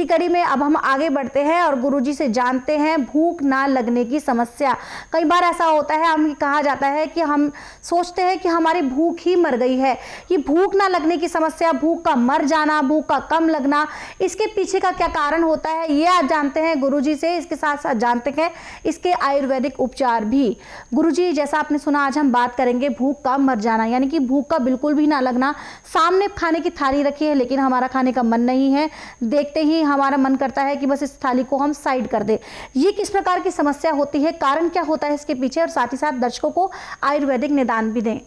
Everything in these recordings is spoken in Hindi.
इसी कड़ी में अब हम आगे बढ़ते हैं और गुरुजी से जानते हैं भूख ना लगने की समस्या। कई बार ऐसा होता है, हम कहा जाता है कि हम सोचते हैं कि हमारी भूख ही मर गई है। ये भूख ना लगने की समस्या, भूख का मर जाना, भूख का कम लगना, इसके पीछे का क्या कारण होता है, ये आज जानते हैं गुरुजी से। इसके साथ साथ जानते हैं इसके आयुर्वेदिक उपचार भी। गुरुजी, जैसा आपने सुना, आज हम बात करेंगे भूख का मर जाना, यानी कि भूख का बिल्कुल भी ना लगना। सामने खाने की थाली रखी है लेकिन हमारा खाने का मन नहीं है, देखते ही हमारा मन करता है कि बस इस थाली को हम साइड कर दे। ये किस प्रकार की समस्या होती है, कारण क्या होता है इसके पीछे, और साथ ही साथ दर्शकों को आयुर्वेदिक निदान भी दें।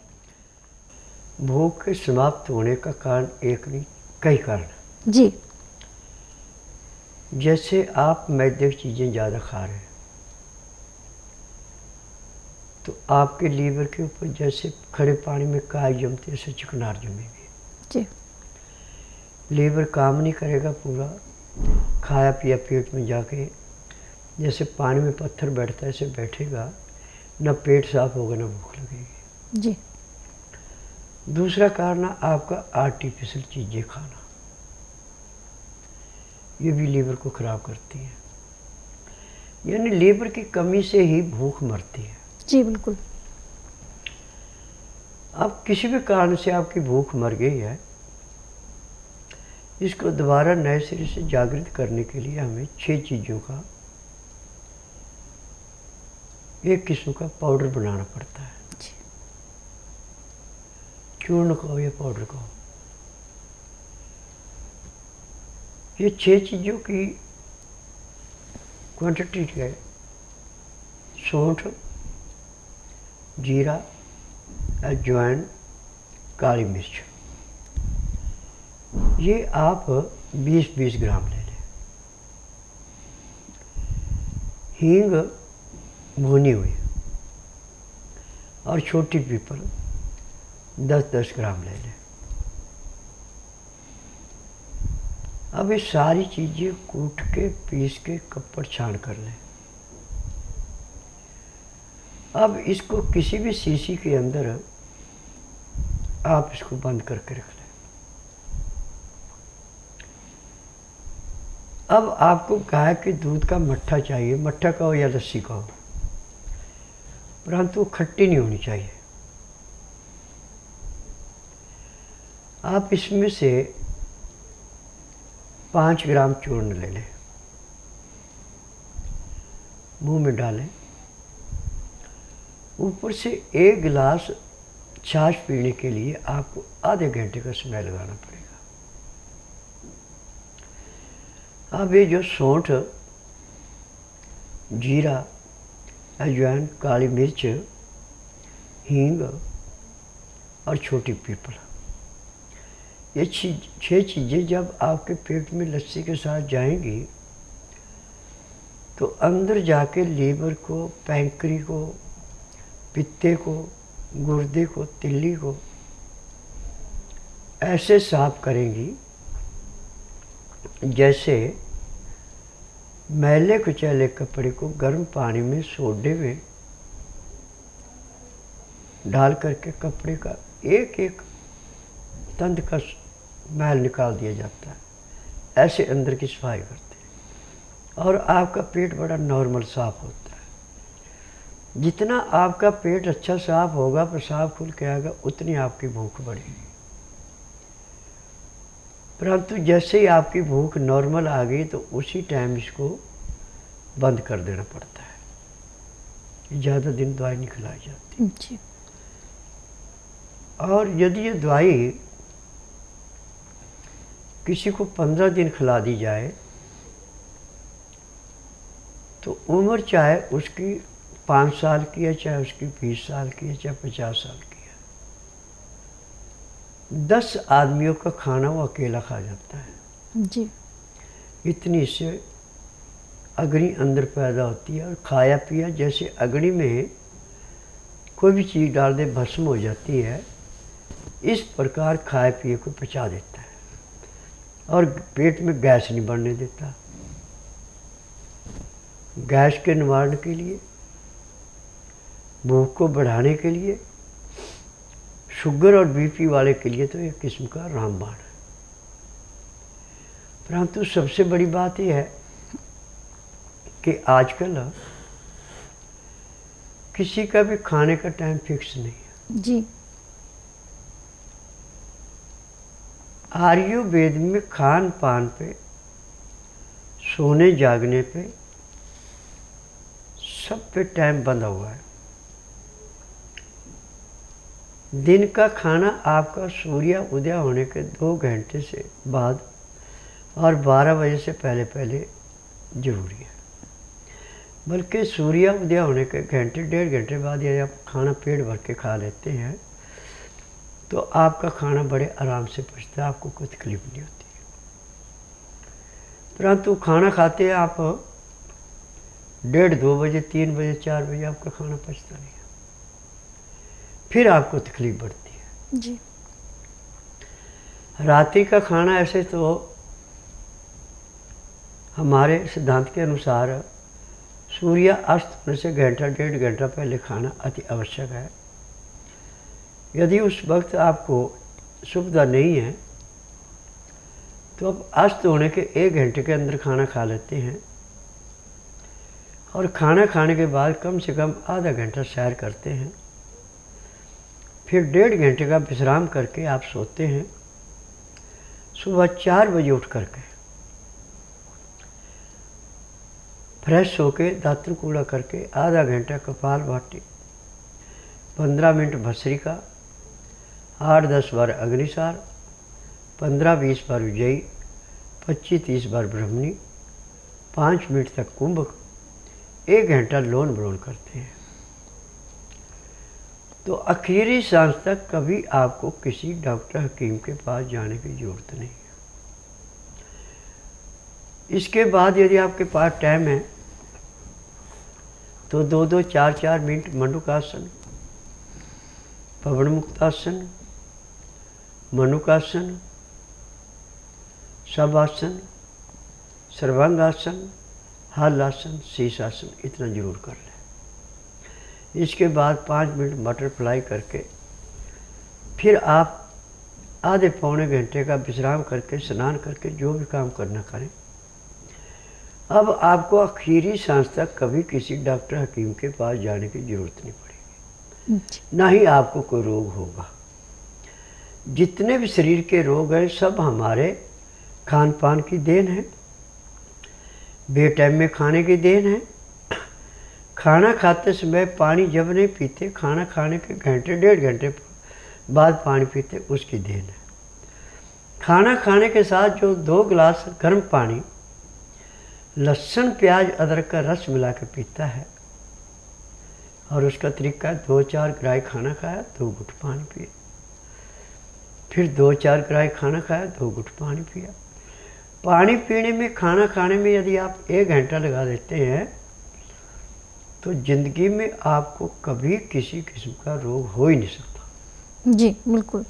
भूख के समाप्त होने का कारण एक नहीं, कई कारण जी। जैसे आप मैदे की चीज़ें ज़्यादा खा रहे हैं तो आपके लीवर के ऊपर जैसे खड़े पानी में काई जमती है, ऐसे चिकनार जमेगी जी। लीवर काम नहीं करेगा पूरा, खाया पिया पेट में जाके जैसे पानी में पत्थर बैठता है ऐसे बैठेगा, ना पेट साफ होगा ना भूख लगेगी। जी। दूसरा कारण आपका आर्टिफिशियल चीज़ें खाना, ये भी लीवर को ख़राब करती है, यानी लीवर की कमी से ही भूख मरती है। जी बिल्कुल। अब किसी भी कारण से आपकी भूख मर गई है, इसको दोबारा नए सिरे से जागृत करने के लिए हमें 6 चीज़ों का एक किस्म का पाउडर बनाना पड़ता है। चूर्ण कहो या पाउडर कहो, ये 6 चीज़ों की क्वांटिटी है। सौंठ, जीरा, अजवाइन, काली मिर्च, ये आप 20-20 ग्राम ले लें। हींग भुनी हुई और छोटी पीपल 10-10 ग्राम ले लें। अब ये सारी चीज़ें कूट के पीस के कपड़ छान कर लें। अब इसको किसी भी शीशी के अंदर आप इसको बंद करके रख लें। अब आपको गाय के दूध का मट्ठा चाहिए, मट्ठा कहो या लस्सी कहो, परंतु खट्टी नहीं होनी चाहिए। आप इसमें से 5 ग्राम चूर्ण ले लें, मुंह में डालें, ऊपर से 1 गिलास छाछ पीने के लिए आपको आधे घंटे का समय लगाना पड़ेगा। अब ये जो सौंठ, जीरा, अजवाइन, काली मिर्च, हींग और छोटी पीपल, ये 6 चीज़ें जब आपके पेट में लस्सी के साथ जाएंगी तो अंदर जाके लीवर को, पैंक्री को, पित्ते को, गुर्दे को, तिल्ली को ऐसे साफ करेंगी जैसे मैले कुचैले कपड़े को गर्म पानी में सोडे में डाल करके कपड़े का एक एक तंद का मैल निकाल दिया जाता है, ऐसे अंदर की सफाई करते हैं और आपका पेट बड़ा नॉर्मल साफ होता है। जितना आपका पेट अच्छा साफ होगा, पेशाब खुल के आएगा, उतनी आपकी भूख बढ़ेगी। परंतु जैसे ही आपकी भूख नॉर्मल आ गई तो उसी टाइम इसको बंद कर देना पड़ता है। ज़्यादा दिन दवाई नहीं खिलाई जाती जी। और यदि ये दवाई किसी को 15 दिन खिला दी जाए तो उम्र चाहे उसकी 5 साल की है, चाहे उसकी 20 साल की है, चाहे 50 साल की है, 10 आदमियों का खाना वो अकेला खा जाता है जी। इतनी इससे अग्नि अंदर पैदा होती है। और खाया पिया जैसे अग्नि में कोई भी चीज़ डाल दे भस्म हो जाती है, इस प्रकार खाए पिए को पचा देता है और पेट में गैस नहीं बढ़ने देता। गैस के निवारण के लिए, भूख को बढ़ाने के लिए, शुगर और बीपी वाले के लिए तो एक किस्म का रामबाण है। परंतु सबसे बड़ी बात यह है कि आजकल किसी का भी खाने का टाइम फिक्स नहीं है। जी। आयुर्वेद में खान पान पे, सोने जागने पे, सब पे टाइम बंधा हुआ है। दिन का खाना आपका सूर्य उदय होने के 2 घंटे से बाद और 12 बजे से पहले पहले जरूरी है। बल्कि सूर्य उदय होने के घंटे 1.5 घंटे बाद यदि आप खाना पेट भर के खा लेते हैं तो आपका खाना बड़े आराम से पचता है, आपको कोई तकलीफ नहीं होती है। परंतु खाना खाते हैं आप 1:30-2 बजे, 3 बजे, 4 बजे, आपका खाना पचता नहीं है, फिर आपको तकलीफ बढ़ती है। जी। रात्रि का खाना ऐसे तो हमारे सिद्धांत के अनुसार सूर्य अस्त होने से घंटा 1.5 घंटा पहले खाना अति आवश्यक है। यदि उस वक्त आपको सुविधा नहीं है तो आप अस्त होने के 1 घंटे के अंदर खाना खा लेते हैं और खाना खाने के बाद कम से कम आधा घंटा सैर करते हैं, फिर 1.5 घंटे का विश्राम करके आप सोते हैं। सुबह 4 बजे उठ करके फ्रेश होके दातुन कूड़ा करके आधा घंटा कपालभाति, 15 मिनट भस्त्रिका, 8-10 बार अग्निसार, 15-20 बार विजयी, 25-30 बार ब्रह्मणी, 5 मिनट तक कुंभक, 1 घंटा लोन विलोम करते हैं। तो आखिरी सांस तक कभी आपको किसी डॉक्टर हकीम के पास जाने की ज़रूरत नहीं है। इसके बाद यदि आपके पास टाइम है तो 2-2, 4-4 मिनट मंडूकासन, पवन मुक्तासन, मनुकासन, शवासन, सर्वांगासन, हलासन, शीर्षासन, इतना जरूर कर लें। इसके बाद 5 मिनट बटरफ्लाई करके फिर आप आधे पौने घंटे का विश्राम करके, स्नान करके जो भी काम करना करें। अब आपको आखिरी सांस तक कभी किसी डॉक्टर हकीम के पास जाने की ज़रूरत नहीं पड़ेगी, ना ही आपको कोई रोग होगा। जितने भी शरीर के रोग हैं सब हमारे खान पान की देन है, बेटाइम में खाने की देन है। खाना खाते समय पानी जब नहीं पीते, खाना खाने के घंटे 1.5 घंटे बाद पानी पीते, उसकी देन है। खाना खाने के साथ जो 2 गिलास गर्म पानी लहसुन, प्याज, अदरक का रस मिला के पीता है और उसका तरीका 2-4 ग्राही खाना खाया, 2 घुट पानी पिए, फिर 2-4 ग्राही खाना खाया, 2 घुट पानी पिया। पानी पीने में, खाना खाने में यदि आप 1 घंटा लगा देते हैं तो ज़िंदगी में आपको कभी किसी किस्म का रोग हो ही नहीं सकता। जी बिल्कुल।